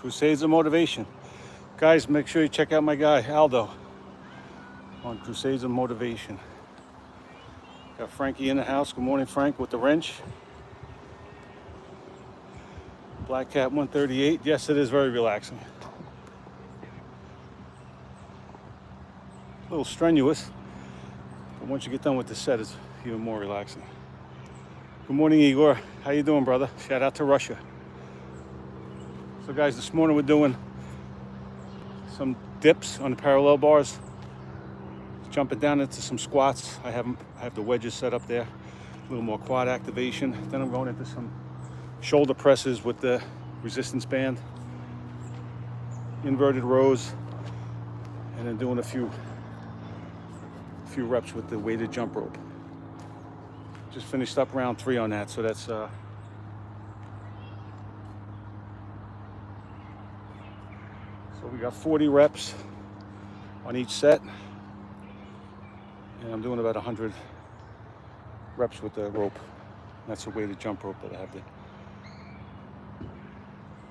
Crusades of Motivation. Guys, make sure you check out my guy, Aldo, on Crusades of Motivation. Got Frankie in the house. Good morning, Frank, with the wrench. Black Cat 138. Yes, it is very relaxing. A little strenuous, but once you get done with the set, it's even more relaxing. Good morning, Igor. How you doing, brother? Shout out to Russia. So guys, this morning we're doing some dips on the parallel bars. Jumping down into some squats. I have the wedges set up there. A little more quad activation. Then I'm going into some shoulder presses with the resistance band. Inverted rows. And then doing a few reps with the weighted jump rope. Just finished up round 3 on that, so that's so we got 40 reps on each set, and I'm doing about 100 reps with the rope. That's a weighted jump rope that I have there.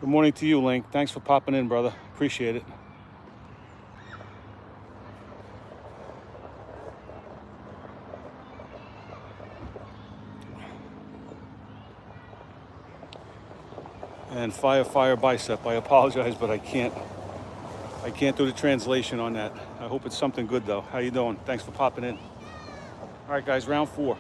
Good morning to you, Link. Thanks for popping in, brother. Appreciate it. And fire bicep. I apologize, but I can't do the translation on that. I hope it's something good though. How you doing? Thanks for popping in. All right, guys, round 4.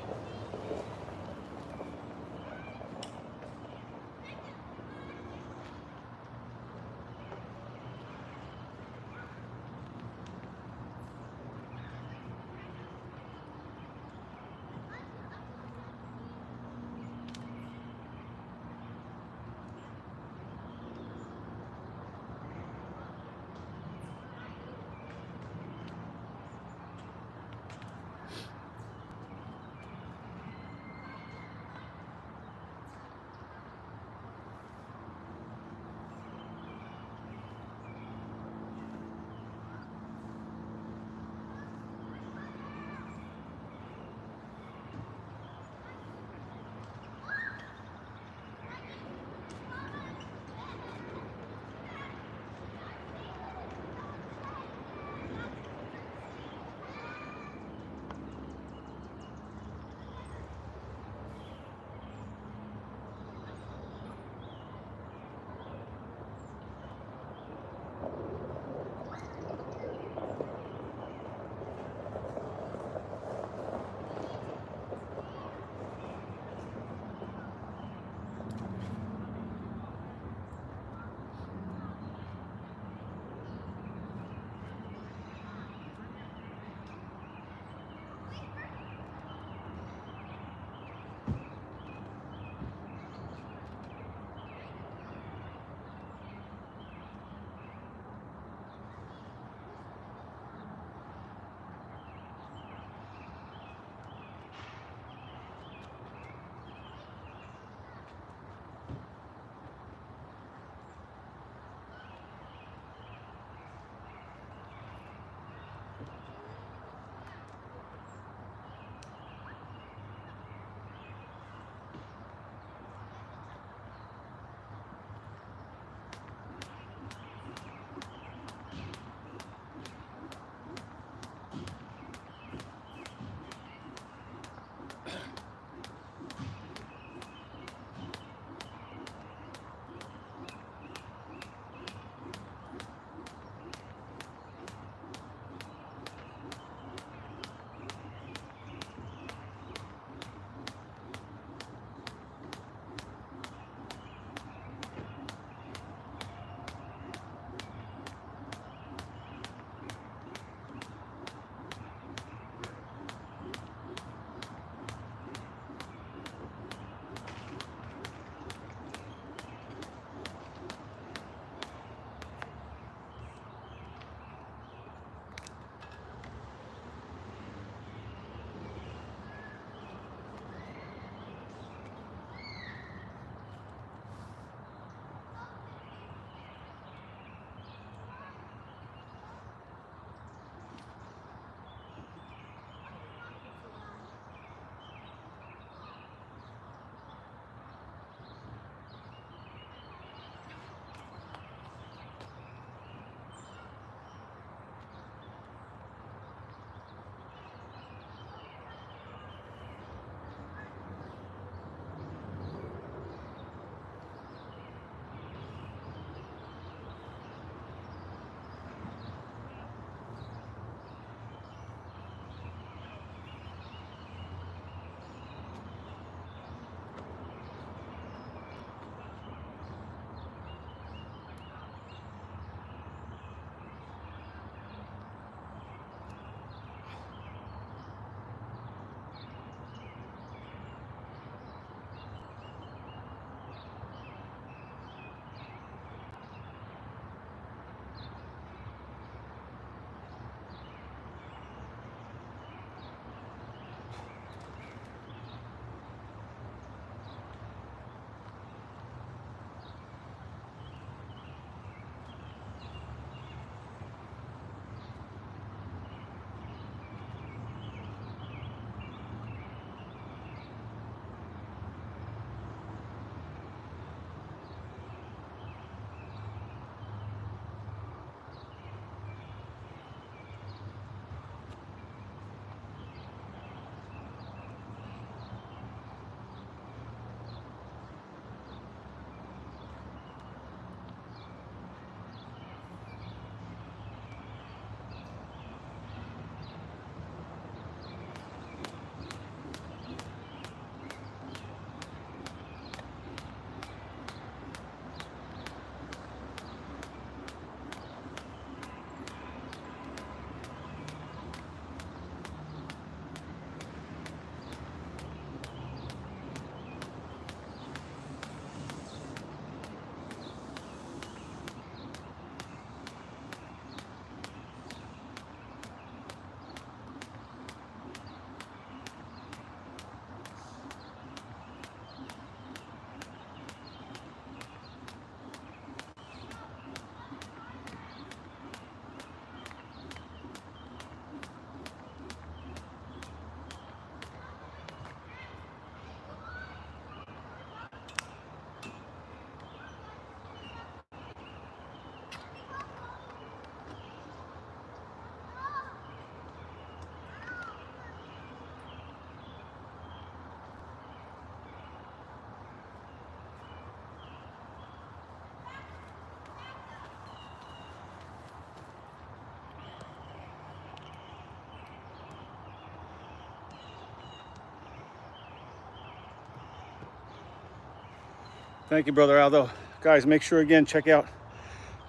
Thank you, Brother Aldo. Guys, make sure again, check out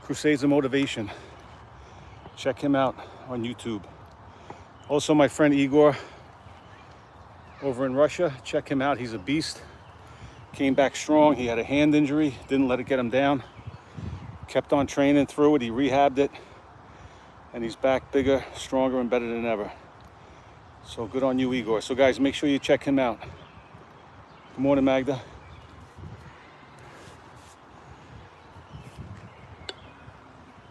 Crusades of Motivation. Check him out on YouTube. Also, my friend Igor over in Russia, check him out. He's a beast. Came back strong. He had a hand injury, didn't let it get him down. Kept on training through it. He rehabbed it. And he's back bigger, stronger, and better than ever. So good on you, Igor. So guys, make sure you check him out. Good morning, Magda.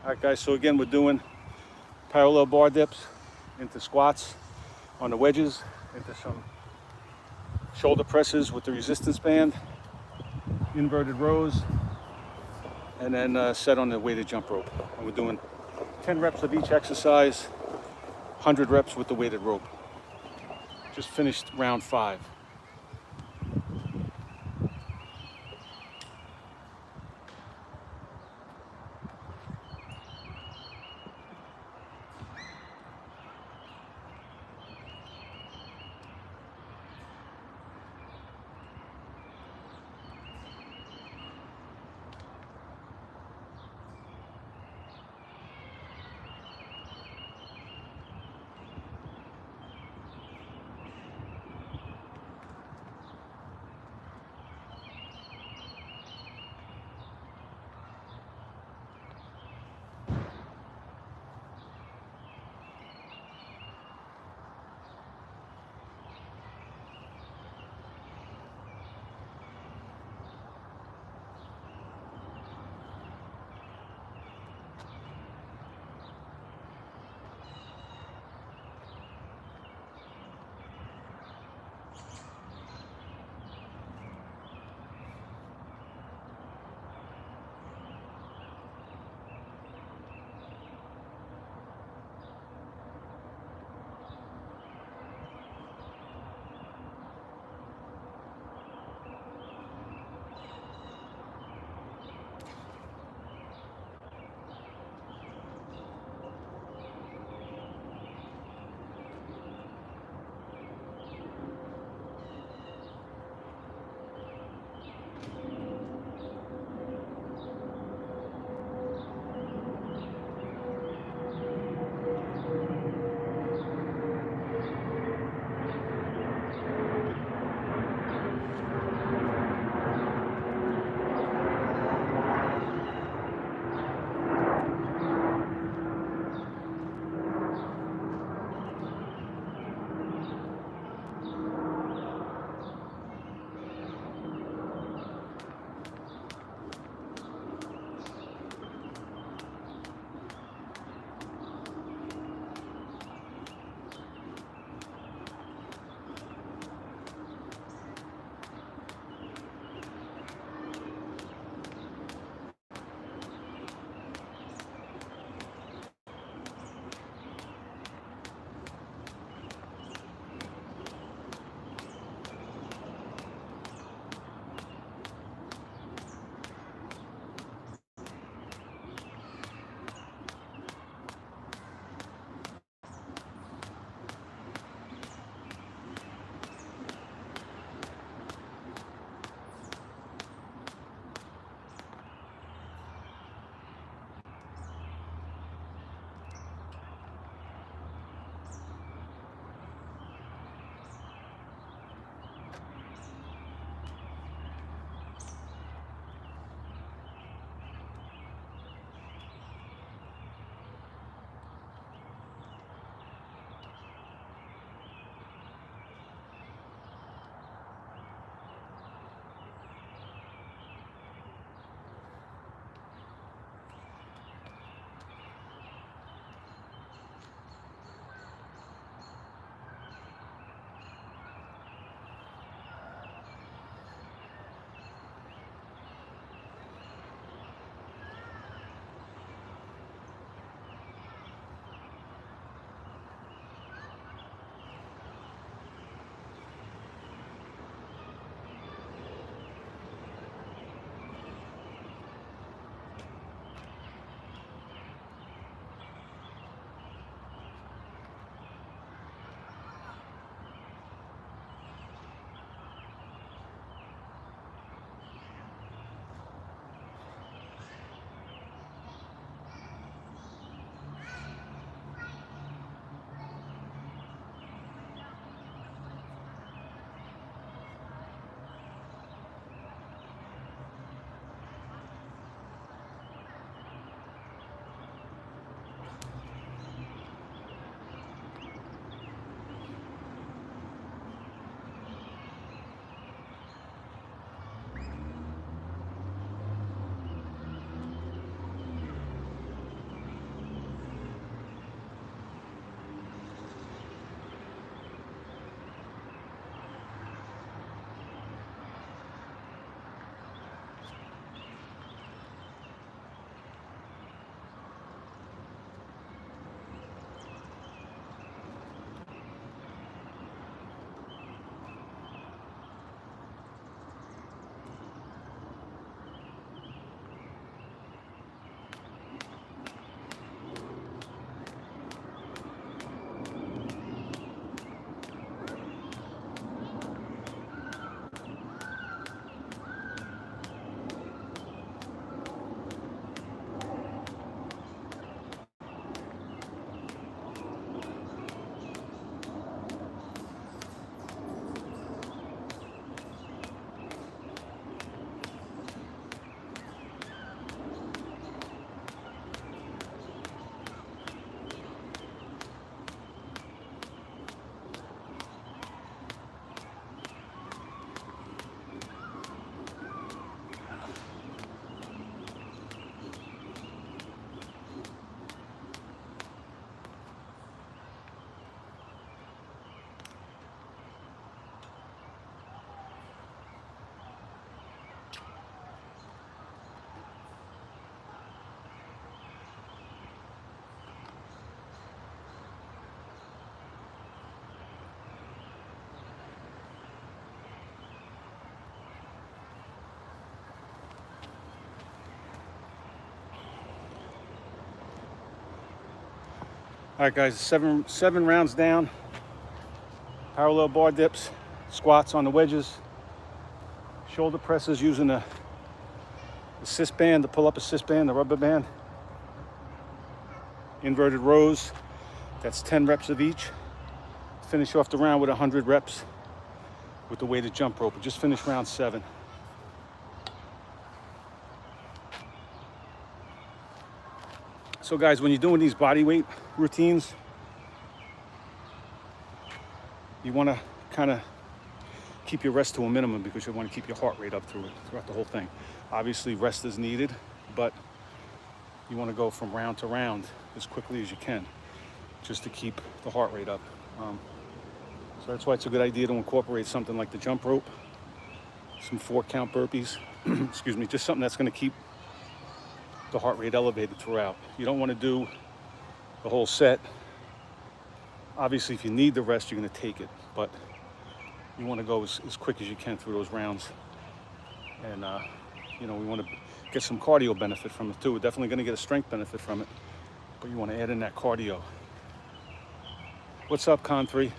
All right, guys, so again, we're doing parallel bar dips into squats on the wedges, into some shoulder presses with the resistance band, inverted rows, and then set on the weighted jump rope. And we're doing 10 reps of each exercise, 100 reps with the weighted rope. Just finished round 5. All right, guys, seven rounds down. Parallel bar dips, squats on the wedges, shoulder presses using the assist band, the pull-up assist band, the rubber band. Inverted rows, that's 10 reps of each. Finish off the round with 100 reps with the weighted jump rope. We just finished round 7. So guys, when you're doing these body weight routines, you want to kind of keep your rest to a minimum because you want to keep your heart rate up throughout the whole thing. Obviously, rest is needed, but you want to go from round to round as quickly as you can just to keep the heart rate up. So that's why it's a good idea to incorporate something like the jump rope, some 4-count burpees, excuse me, just something that's going to keep the heart rate elevated throughout. You don't want to do the whole set. Obviously, if you need the rest, you're going to take it, but you want to go as quick as you can through those rounds. And, we want to get some cardio benefit from it too. We're definitely going to get a strength benefit from it, but you want to add in that cardio. What's up, Con 3?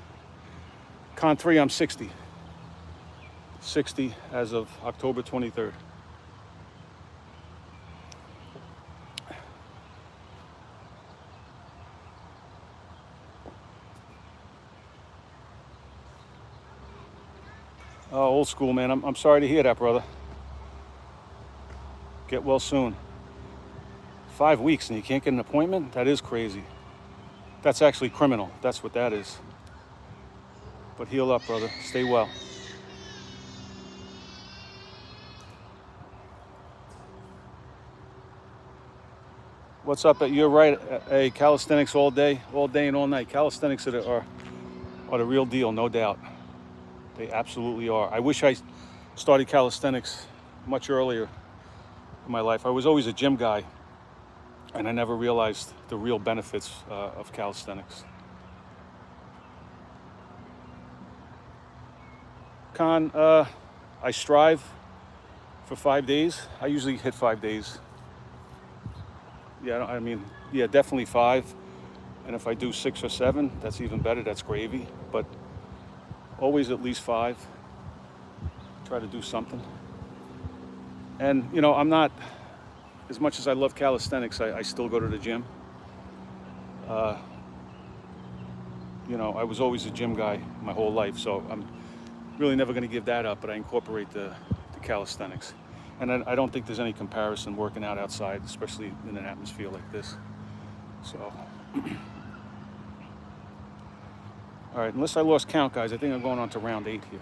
Con 3, I'm 60. 60 as of October 23rd. Oh, old school, man. I'm sorry to hear that, brother. Get well soon. 5 weeks and you can't get an appointment? That is crazy. That's actually criminal. That's what that is. But heal up, brother. Stay well. What's up? You're right. Hey, calisthenics all day and all night. Calisthenics are the real deal, no doubt. They absolutely are. I wish I started calisthenics much earlier in my life. I was always a gym guy, and I never realized the real benefits of calisthenics. Con, I strive for 5 days. I usually hit 5 days. Yeah, definitely 5. And if I do 6 or 7, that's even better. That's gravy. But always at least 5. Try to do something. And, I'm not, as much as I love calisthenics, I still go to the gym. I was always a gym guy my whole life, so I'm really never going to give that up, but I incorporate the calisthenics. And I don't think there's any comparison working out outside, especially in an atmosphere like this. So, all right, unless I lost count, guys, I think I'm going on to round 8 here.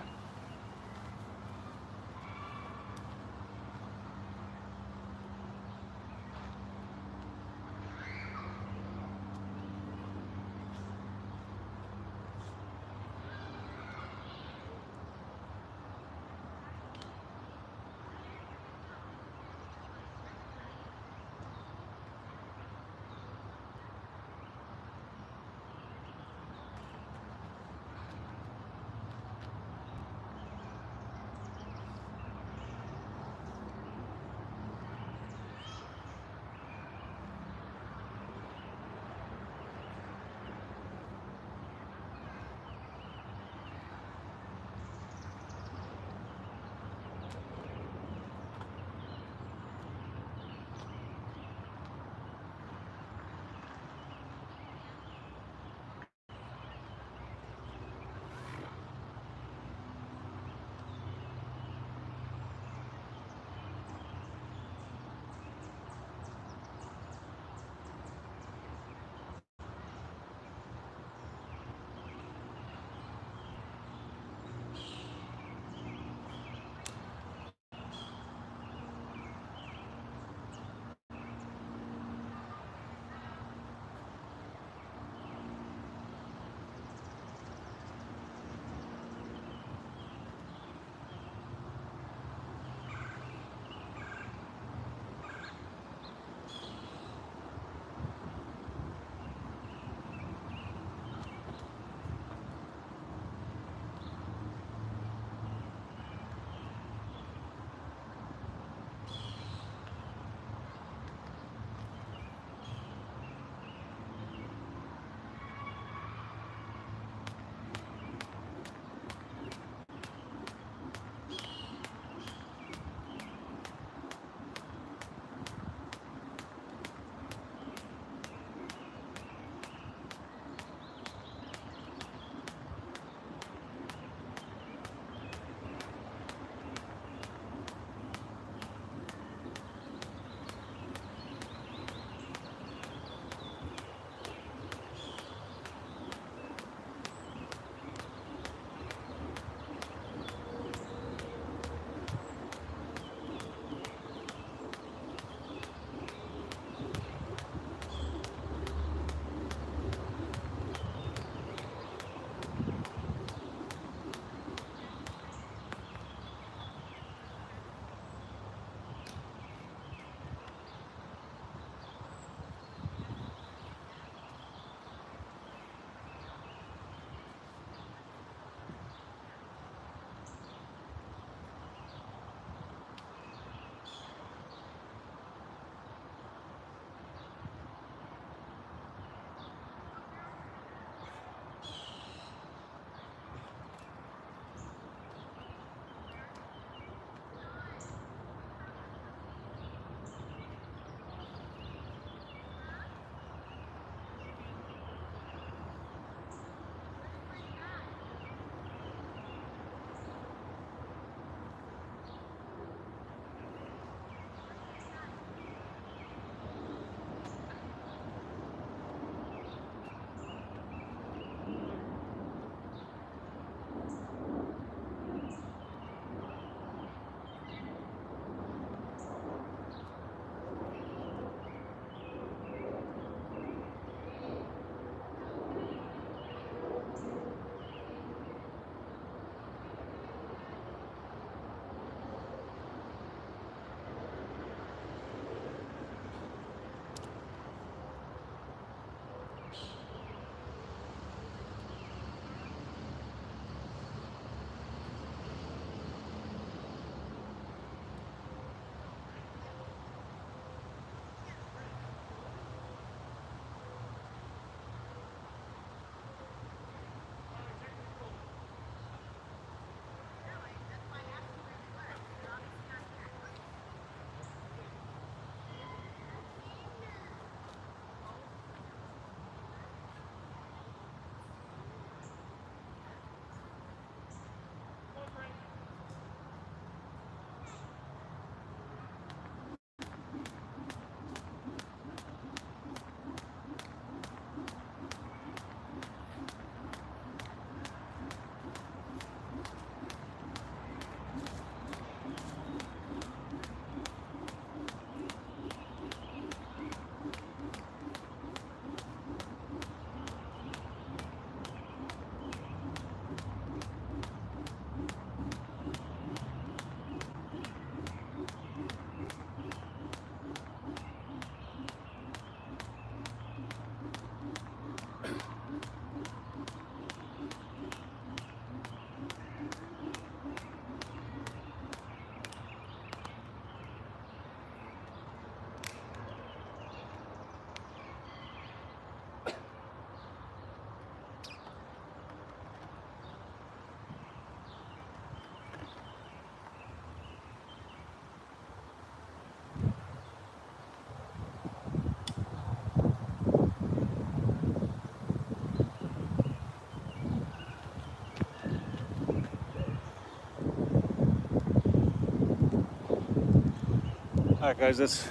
All right, guys, that's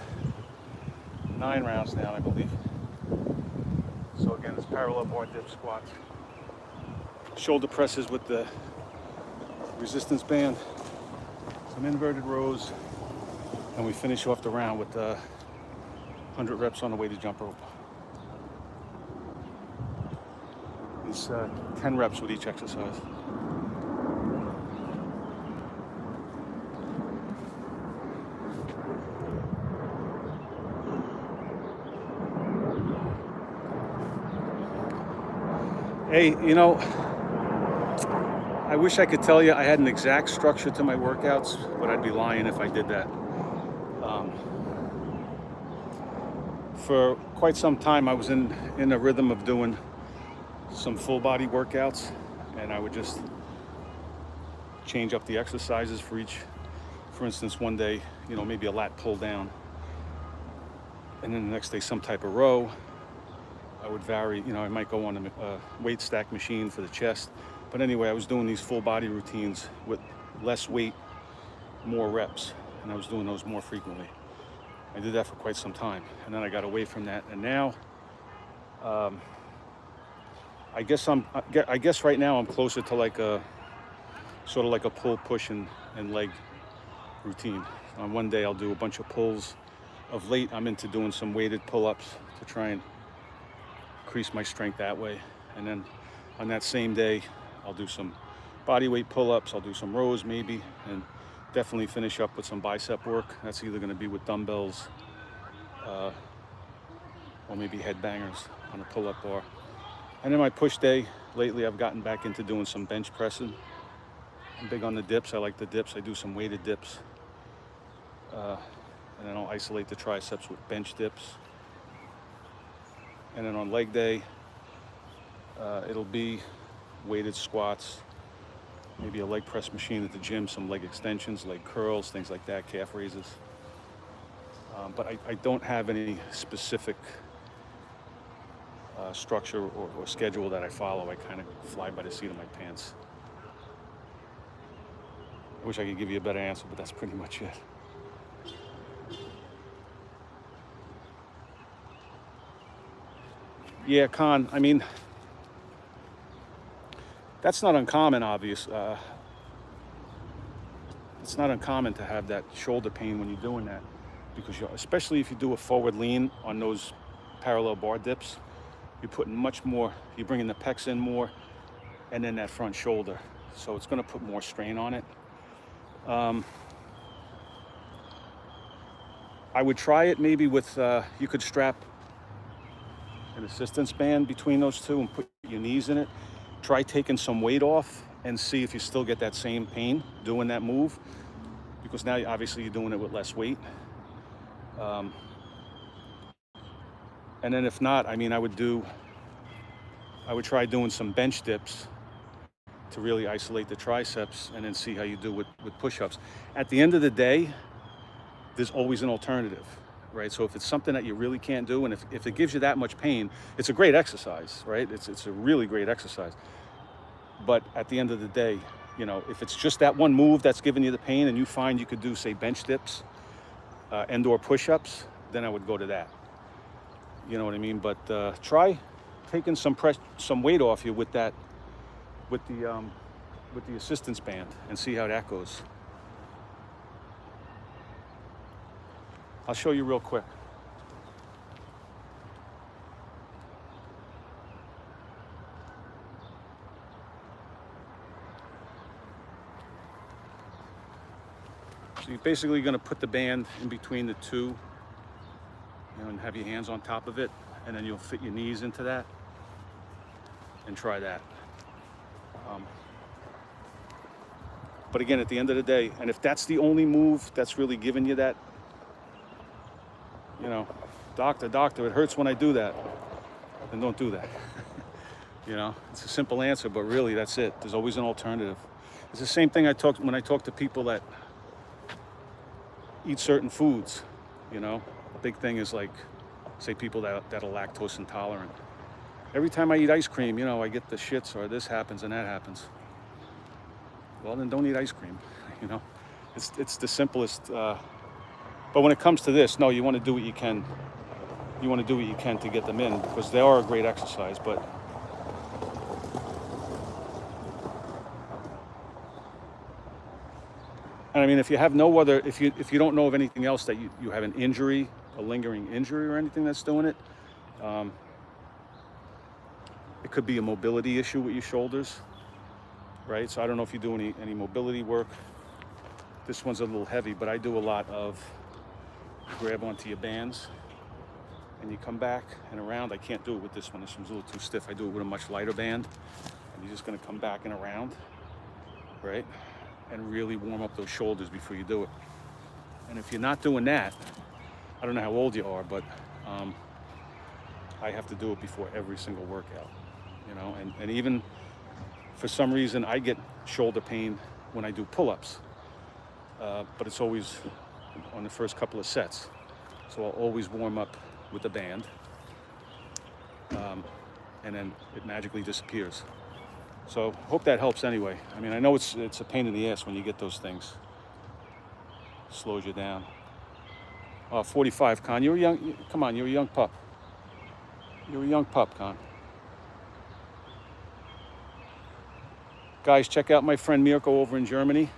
9 rounds down, I believe. So again, it's parallel bar dip squats, shoulder presses with the resistance band, some inverted rows, and we finish off the round with 100 reps on the weighted jump rope. It's 10 reps with each exercise. Hey, you know, I wish I could tell you I had an exact structure to my workouts, but I'd be lying if I did that. For quite some time, I was in a rhythm of doing some full body workouts, and I would just change up the exercises for each. For instance, one day, you know, maybe a lat pull down, and then the next day some type of row. I would vary, you know, I might go on a weight stack machine for the chest. But anyway, I was doing these full body routines with less weight, more reps, and I was doing those more frequently. I did that for quite some time, and then I got away from that. And now, I guess right now I'm closer to like a, sort of like a pull, push, and leg routine. On one day I'll do a bunch of pulls. Of late, I'm into doing some weighted pull-ups to try and increase my strength that way. And then on that same day, I'll do some body weight pull-ups, I'll do some rows maybe, and definitely finish up with some bicep work. That's either gonna be with dumbbells or maybe head bangers on a pull-up bar. And then my push day, lately I've gotten back into doing some bench pressing. I'm big on the dips, I like the dips, I do some weighted dips. And then I'll isolate the triceps with bench dips. And then on leg day, it'll be weighted squats, maybe a leg press machine at the gym, some leg extensions, leg curls, things like that, calf raises. But I don't have any specific structure or schedule that I follow. I kind of fly by the seat of my pants. I wish I could give you a better answer, but that's pretty much it. Yeah, Khan, I mean, that's not uncommon, obvious. It's not uncommon to have that shoulder pain when you're doing that, because especially if you do a forward lean on those parallel bar dips, you're putting much more, you're bringing the pecs in more, and then that front shoulder. So it's gonna put more strain on it. I would try it maybe with, you could strap an assistance band between those two and put your knees in it. Try taking some weight off and see if you still get that same pain doing that move, because now obviously you're doing it with less weight. And then if not, I mean, I would try doing some bench dips to really isolate the triceps, and then see how you do with push-ups. At the end of the day, there's always an alternative, right? So if it's something that you really can't do, and if it gives you that much pain, it's a great exercise, right? It's a really great exercise. But at the end of the day, you know, if it's just that one move that's giving you the pain, and you find you could do, say, bench dips and or push-ups, then I would go to that. You know what I mean? But try taking some weight off you with the assistance band, and see how that goes. I'll show you real quick. So you're basically going to put the band in between the two, you know, and have your hands on top of it, and then you'll fit your knees into that and try that. But again, at the end of the day, and if that's the only move that's really giving you that, you know, doctor, it hurts when I do that, then don't do that. You know, it's a simple answer, but really that's it. There's always an alternative. It's the same thing when I talk to people that eat certain foods. You know, a big thing is like, say, people that are lactose intolerant. Every time I eat ice cream, you know, I get the shits, or this happens and that happens. Well, then don't eat ice cream. You know, it's the simplest But when it comes to this, no, you want to do what you can. You want to do what you can to get them in, because they are a great exercise. But and I mean, if you have no other, if you don't know of anything else that you have an injury, a lingering injury or anything that's doing it, it could be a mobility issue with your shoulders, right? So I don't know if you do any mobility work. This one's a little heavy, but I do a lot of grab onto your bands and you come back and around. I can't do it with this one. This one's a little too stiff. I do it with a much lighter band. And you're just gonna come back and around, right? And really warm up those shoulders before you do it. And if you're not doing that, I don't know how old you are, but I have to do it before every single workout, you know? And even for some reason, I get shoulder pain when I do pull-ups, but it's always on the first couple of sets. So I'll always warm up with the band, and then it magically disappears. So hope that helps anyway. I mean, I know it's a pain in the ass when you get those things. Slows you down. 45, Con. You're young. Come on, you're a young pup. You're a young pup, Con. Guys, check out my friend Mirko over in Germany.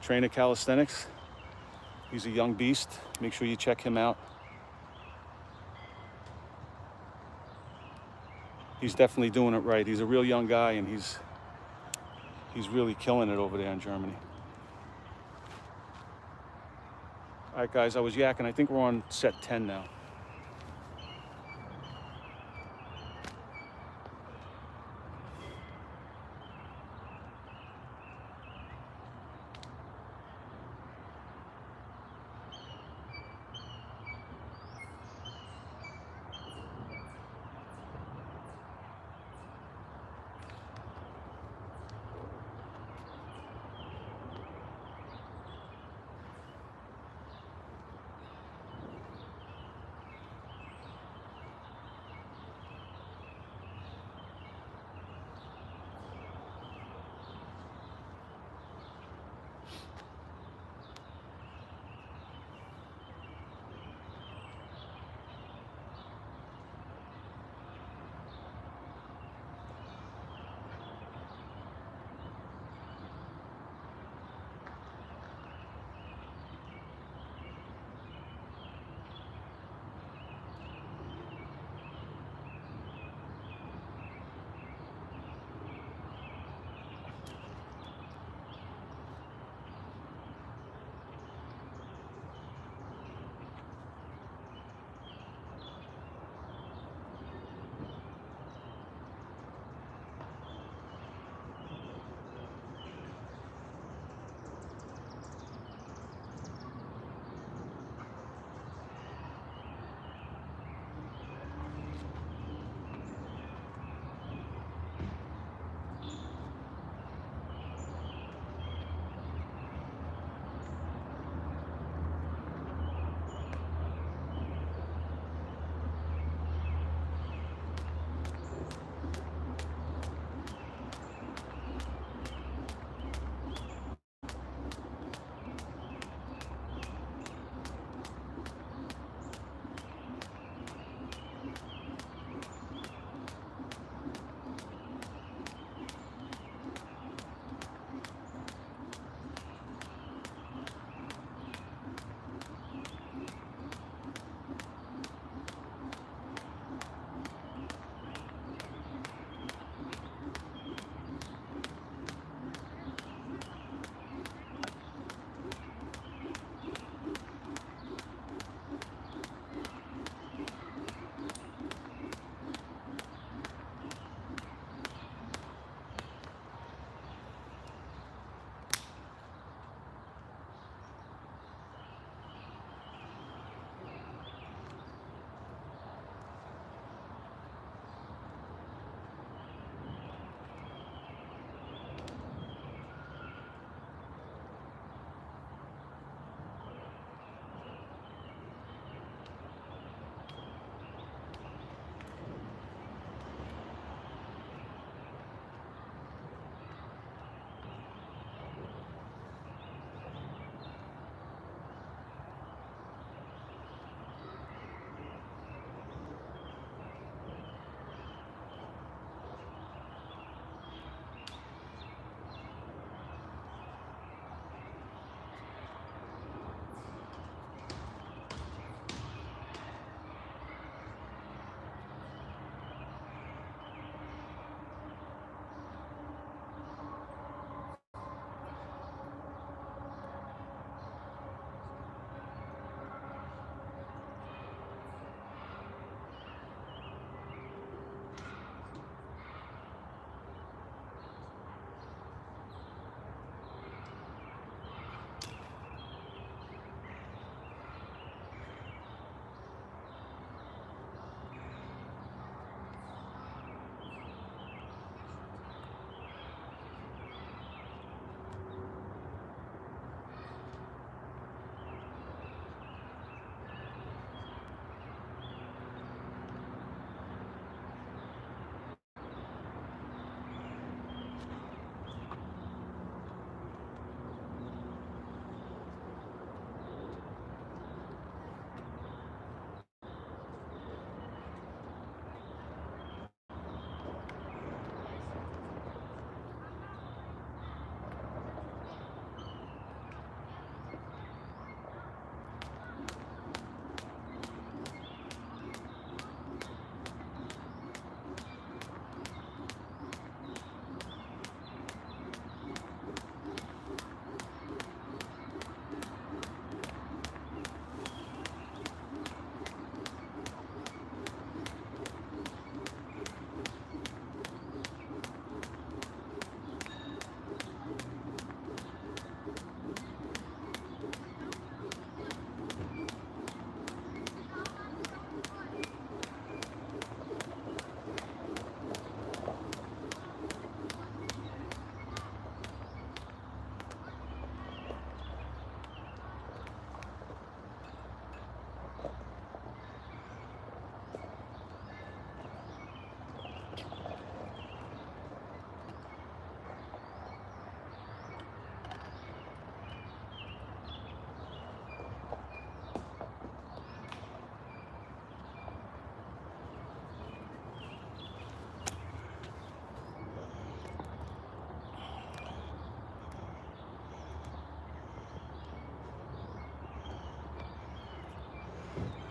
Trainer Calisthenics. He's a young beast. Make sure you check him out. He's definitely doing it right. He's a real young guy, and he's really killing it over there in Germany. All right, guys, I was yakking. I think we're on set 10 now.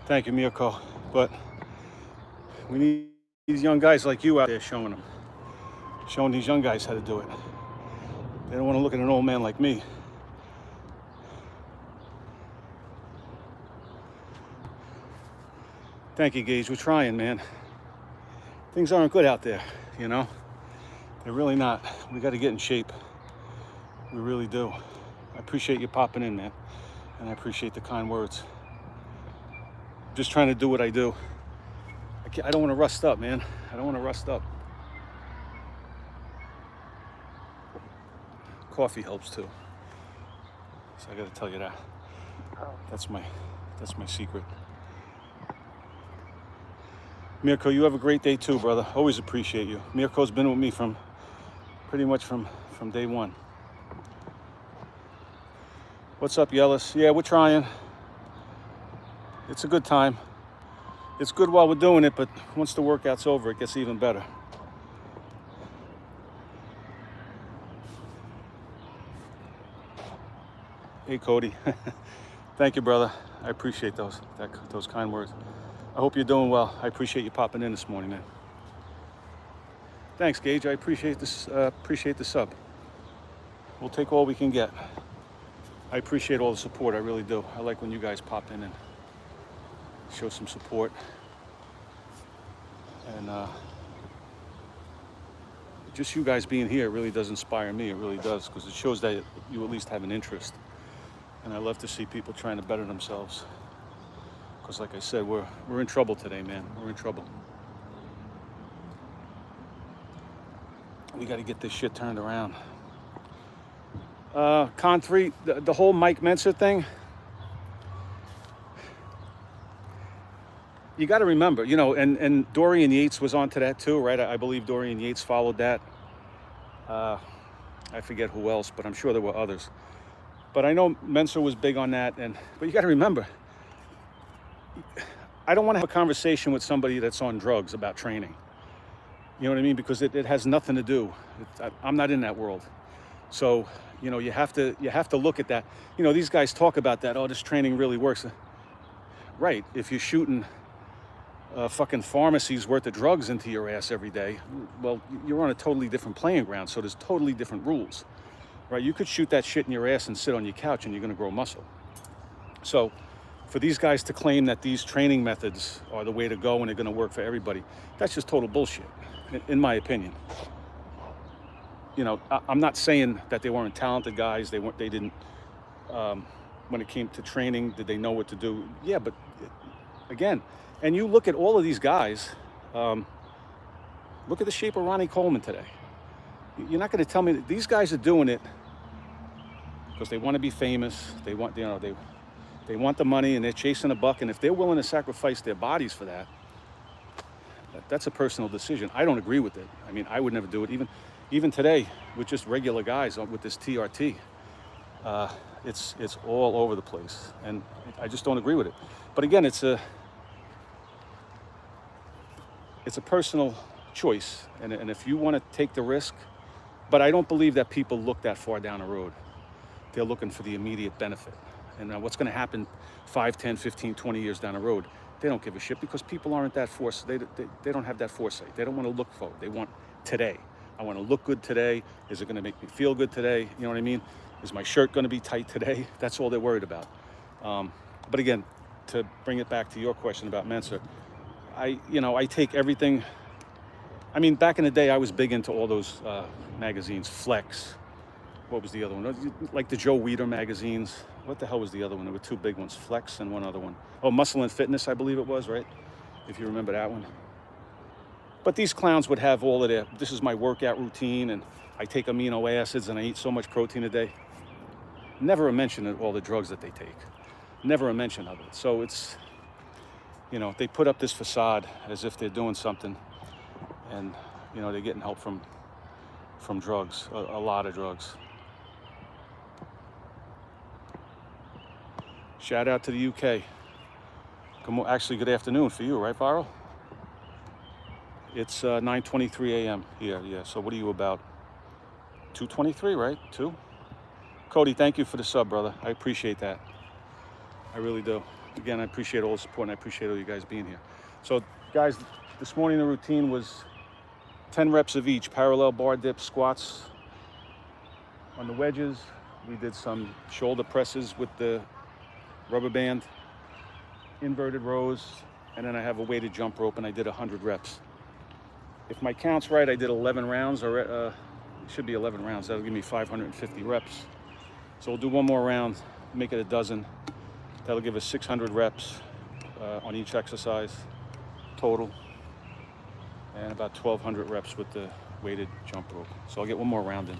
Thank you, Mirko. But we need these young guys like you out there showing these young guys how to do it. They don't want to look at an old man like me. Thank you, Gage. We're trying, man. Things aren't good out there, you know? They're really not. We got to get in shape. We really do. I appreciate you popping in, man. And I appreciate the kind words. Just trying to do what I do. I don't want to rust up, man. I don't want to rust up. Coffee helps too. So I got to tell you that. That's my secret. Mirko, you have a great day too, brother. Always appreciate you. Mirko's been with me from pretty much from day one. What's up, Yellis? Yeah, we're trying. It's a good time. It's good while we're doing it, but once the workout's over, it gets even better. Hey, Cody. Thank you, brother. I appreciate those kind words. I hope you're doing well. I appreciate you popping in this morning, man. Thanks, Gage. I appreciate this. Appreciate the sub. We'll take all we can get. I appreciate all the support. I really do. I like when you guys pop in and show some support. And just you guys being here really does inspire me. It really does, because it shows that you at least have an interest. And I love to see people trying to better themselves. Because like I said, we're in trouble today, man. We're in trouble. We got to get this shit turned around. Con 3, the whole Mike Menser thing. You got to remember, you know, and Dorian Yates was onto that too, right? I believe Dorian Yates followed that. I forget who else, but I'm sure there were others. But I know Menser was big on that. But you got to remember, I don't want to have a conversation with somebody that's on drugs about training. You know what I mean? Because it has nothing to do. I'm not in that world. So, you know, you have to look at that. You know, these guys talk about that. Oh, this training really works. Right. If you're shooting fucking pharmacies worth of drugs into your ass every day, well, you're on a totally different playing ground. So there's totally different rules, right? You could shoot that shit in your ass and sit on your couch and you're going to grow muscle. So for these guys to claim that these training methods are the way to go and they're going to work for everybody, that's just total bullshit, in my opinion. You know, I'm not saying that they weren't talented guys. They didn't, when it came to training, did they know what to do? Yeah, but again, and you look at all of these guys, look at the shape of Ronnie Coleman today. You're not going to tell me that these guys are doing it because they want to be famous. They want, you know, they want the money and they're chasing a buck. And if they're willing to sacrifice their bodies for that, that's a personal decision. I don't agree with it. I mean, I would never do it. Even today, with just regular guys with this TRT, it's all over the place, and I just don't agree with it. But again, it's a personal choice, and if you want to take the risk, but I don't believe that people look that far down the road. They're looking for the immediate benefit, and what's going to happen 5, 10, 15, 20 years down the road, they don't give a shit, because people aren't that they don't have that foresight. They don't want to look forward. They want today. I want to look good today. Is it going to make me feel good today? You know what I mean? Is my shirt going to be tight today? That's all they're worried about. But again, to bring it back to your question about Menser, I take everything. I mean, back in the day, I was big into all those magazines. Flex. What was the other one? Like the Joe Weider magazines. What the hell was the other one? There were two big ones, Flex and one other one. Oh, Muscle and Fitness, I believe it was, right? If you remember that one. But these clowns would have all of their, this is my workout routine, and I take amino acids, and I eat so much protein a day. Never a mention of all the drugs that they take. Never a mention of it. So it's, you know, they put up this facade as if they're doing something, and, you know, they're getting help from drugs, a lot of drugs. Shout out to the UK. Actually, good afternoon for you, right, Viral? It's 9:23 a.m. here, yeah. So what are you about? 2:23, right? 2? Cody, thank you for the sub, brother. I appreciate that. I really do. Again, I appreciate all the support and I appreciate all you guys being here. So guys, this morning the routine was 10 reps of each, parallel bar dips, squats. On the wedges, we did some shoulder presses with the rubber band, inverted rows, and then I have a weighted jump rope and I did 100 reps. If my count's right, I did 11 rounds, or it should be 11 rounds. That'll give me 550 reps. So we'll do one more round, make it a dozen. That'll give us 600 reps on each exercise total, and about 1,200 reps with the weighted jump rope. So I'll get one more round in.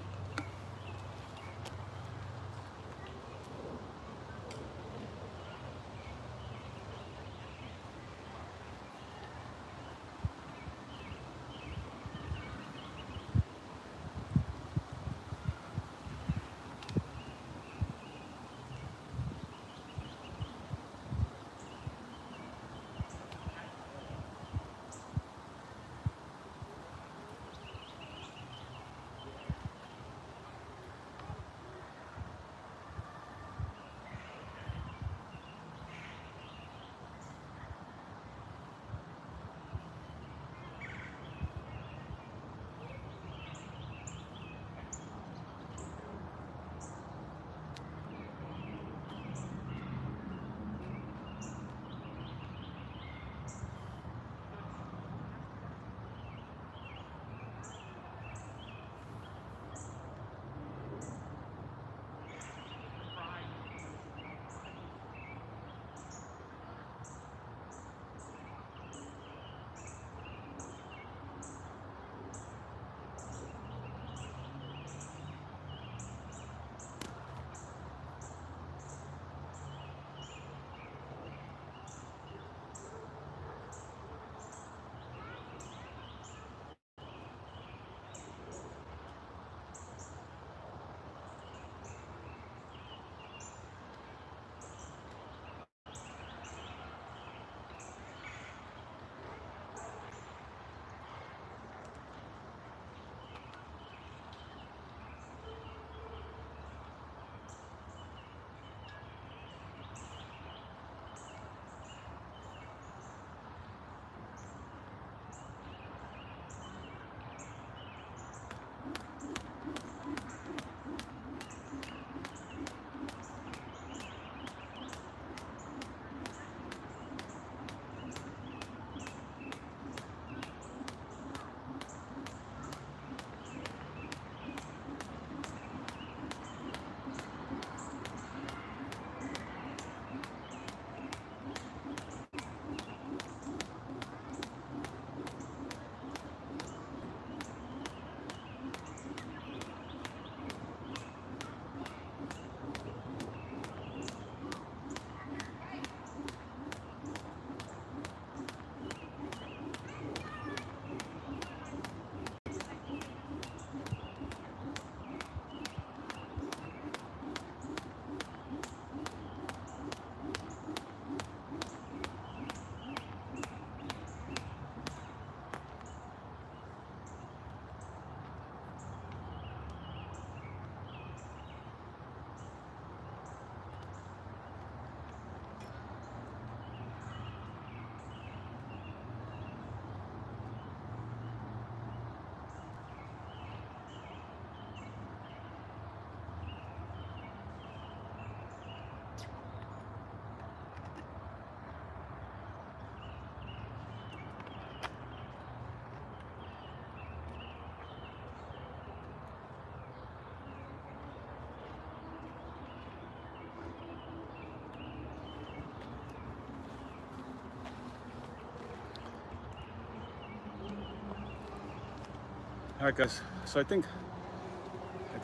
All right, guys. So I think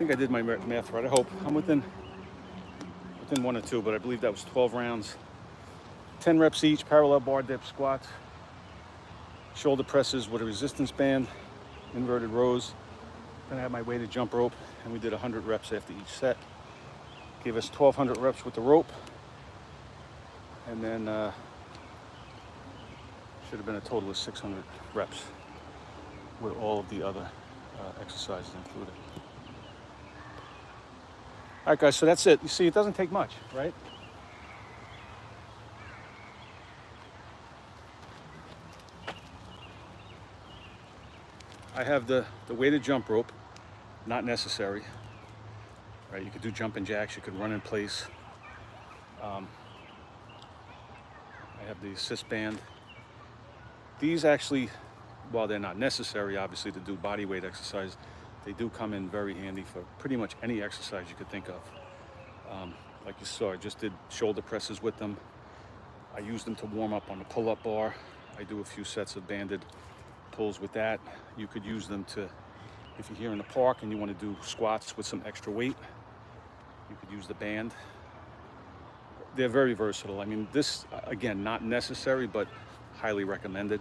I did my math right. I hope I'm within 1 or 2, but I believe that was 12 rounds, 10 reps each, parallel bar dip, squats, shoulder presses with a resistance band, inverted rows. Then I had my weighted jump rope, and we did 100 reps after each set. Gave us 1,200 reps with the rope, and then should have been a total of 600 reps with all of the other exercises included. All right, guys, so that's it. You see, it doesn't take much, right? I have the weighted jump rope, not necessary. Right, you could do jumping jacks, you could run in place. I have the assist band. These actually, while they're not necessary, obviously, to do body weight exercise, they do come in very handy for pretty much any exercise you could think of. Like you saw, I just did shoulder presses with them. I use them to warm up on the pull-up bar. I do a few sets of banded pulls with that. You could use them to, if you're here in the park and you want to do squats with some extra weight, you could use the band. They're very versatile. I mean, this, again, not necessary, but highly recommended.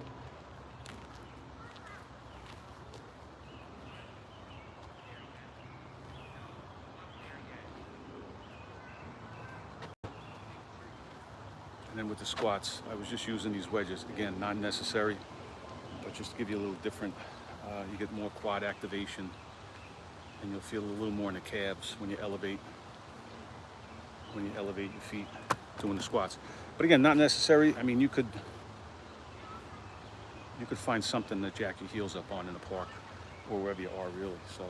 And then with the squats, I was just using these wedges. Again, not necessary, but just to give you a little different, you get more quad activation, and you'll feel a little more in the calves when you elevate your feet doing the squats. But again, not necessary. I mean, you could find something to jack your heels up on in the park or wherever you are, really. So,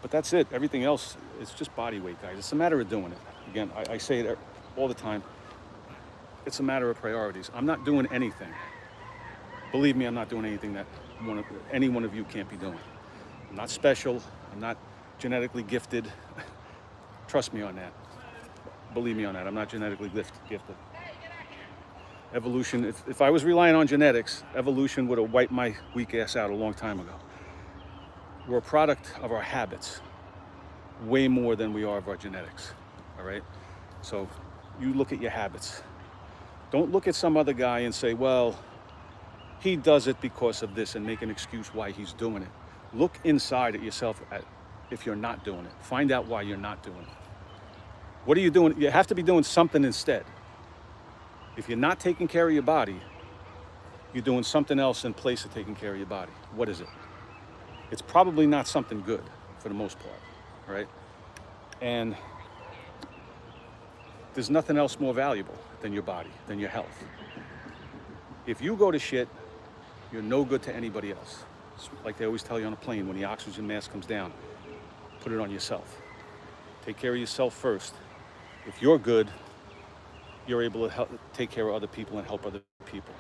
but that's it. Everything else is just body weight, guys. It's a matter of doing it. Again, I say it all the time. It's a matter of priorities. I'm not doing anything. Believe me, I'm not doing anything that any one of you can't be doing. I'm not special. I'm not genetically gifted. Trust me on that. Believe me on that. I'm not genetically gifted. Evolution, if I was relying on genetics, evolution would have wiped my weak ass out a long time ago. We're a product of our habits, way more than we are of our genetics, all right? So you look at your habits. Don't look at some other guy and say, well, he does it because of this, and make an excuse why he's doing it. Look inside at yourself if you're not doing it. Find out why you're not doing it. What are you doing? You have to be doing something instead. If you're not taking care of your body, you're doing something else in place of taking care of your body. What is it? It's probably not something good for the most part, right? And there's nothing else more valuable than your body, than your health. If you go to shit, you're no good to anybody else. It's like they always tell you on a plane, when the oxygen mask comes down, put it on yourself. Take care of yourself first. If you're good, you're able to take care of other people and help other people.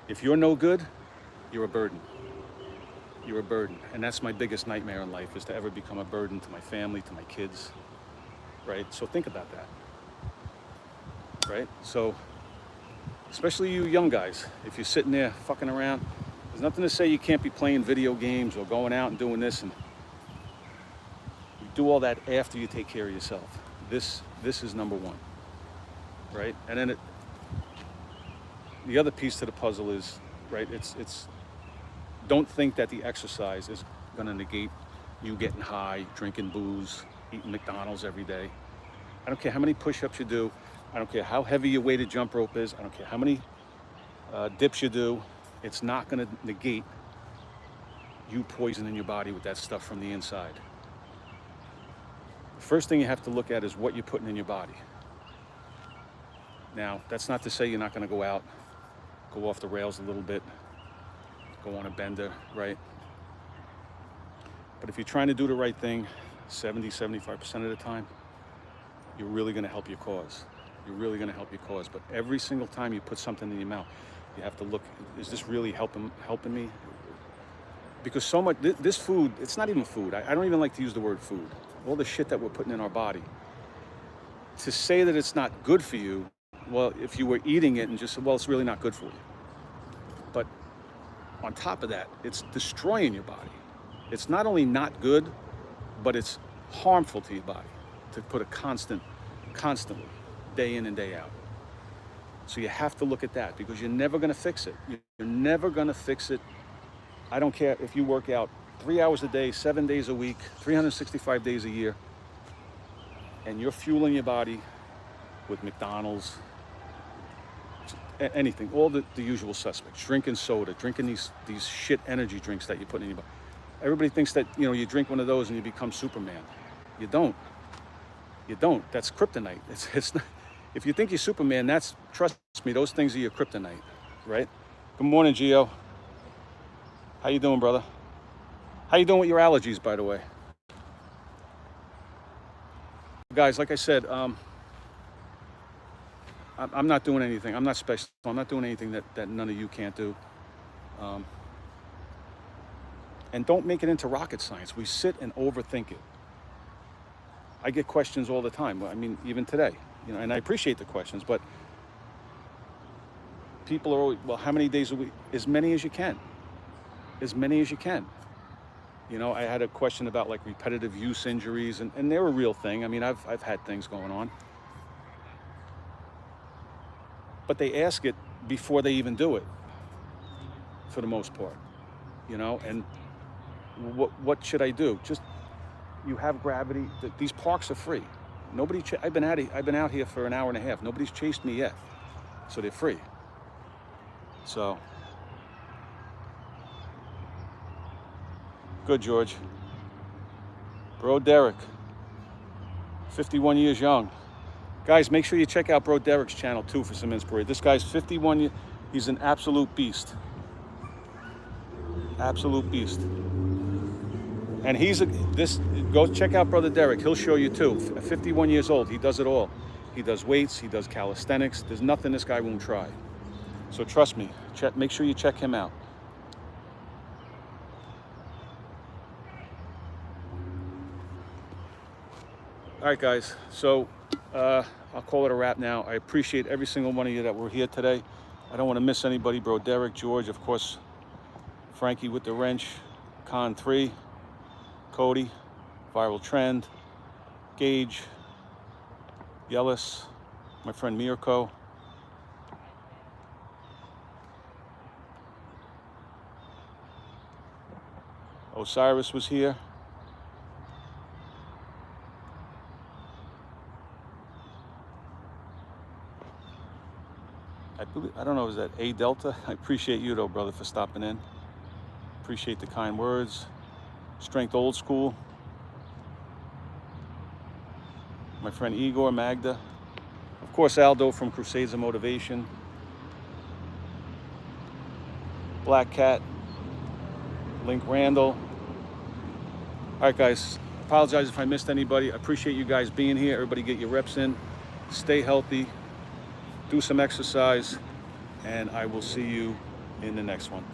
If you're no good, you're a burden. You're a burden. And that's my biggest nightmare in life, is to ever become a burden to my family, to my kids, right? So think about that, right? So, especially you young guys, if you're sitting there fucking around, there's nothing to say you can't be playing video games or going out and doing this, and you do all that after you take care of yourself. This is number one, right? And then the other piece to the puzzle is, right, it's don't think that the exercise is gonna negate you getting high, drinking booze, eating McDonald's every day. I don't care how many push-ups you do. I don't care how heavy your weighted jump rope is. I don't care how many dips you do. It's not gonna negate you poisoning your body with that stuff from the inside. The first thing you have to look at is what you're putting in your body. Now, that's not to say you're not gonna go out, go off the rails a little bit, go on a bender, right? But if you're trying to do the right thing 70-75% of the time, you're really gonna help your cause. You're really gonna help your cause. But every single time you put something in your mouth, you have to look, is this really helping me? Because so much, this food, it's not even food. I don't even like to use the word food. All the shit that we're putting in our body. To say that it's not good for you, well, if you were eating it and just said, well, it's really not good for you. But on top of that, it's destroying your body. It's not only not good, but it's harmful to your body to put a constantly, day in and day out. So you have to look at that, because you're never gonna fix it. You're never gonna fix it. I don't care if you work out 3 hours a day, 7 days a week, 365 days a year, and you're fueling your body with McDonald's, anything, all the usual suspects, drinking soda, drinking these shit energy drinks that you put in your body. Everybody thinks that, you know, you drink one of those and you become Superman. You don't. You don't. That's kryptonite. It's not, if you think you're Superman, trust me, those things are your kryptonite, right? Good morning, Gio. How you doing, brother? How you doing with your allergies, by the way? Guys, like I said, I'm not doing anything. I'm not special. I'm not doing anything that none of you can't do. And don't make it into rocket science. We sit and overthink it. I get questions all the time. I mean, even today, and I appreciate the questions, but people are always, well, how many days a week? As many as you can. As many as you can. I had a question about like repetitive use injuries, and they're a real thing. I mean, I've had things going on. But they ask it before they even do it, for the most part. And what should I do? Just, you have gravity. These parks are free. I've been out here for an hour and a half. Nobody's chased me yet, so they're free. So, good, George. Bro Derek, 51 years young. Guys, make sure you check out Bro Derek's channel too for some inspiration. This guy's 51. He's an absolute beast. Absolute beast. And go check out Brother Derek. He'll show you too. 51 years old. He does it all. He does weights. He does calisthenics. There's nothing this guy won't try. So trust me. Make sure you check him out. All right, guys. So I'll call it a wrap now. I appreciate every single one of you that were here today. I don't want to miss anybody. Bro Derek, George, of course, Frankie with the wrench, Con 3, Cody, Viral Trend, Gage, Yellis, my friend Mirko. Osiris was here. I don't know, is that A Delta? I appreciate you though, brother, for stopping in. Appreciate the kind words. Strength Old School. My friend Igor, Magda. Of course, Aldo from Crusades of Motivation. Black Cat. Link Randall. All right, guys. Apologize if I missed anybody. I appreciate you guys being here. Everybody get your reps in. Stay healthy. Do some exercise. And I will see you in the next one.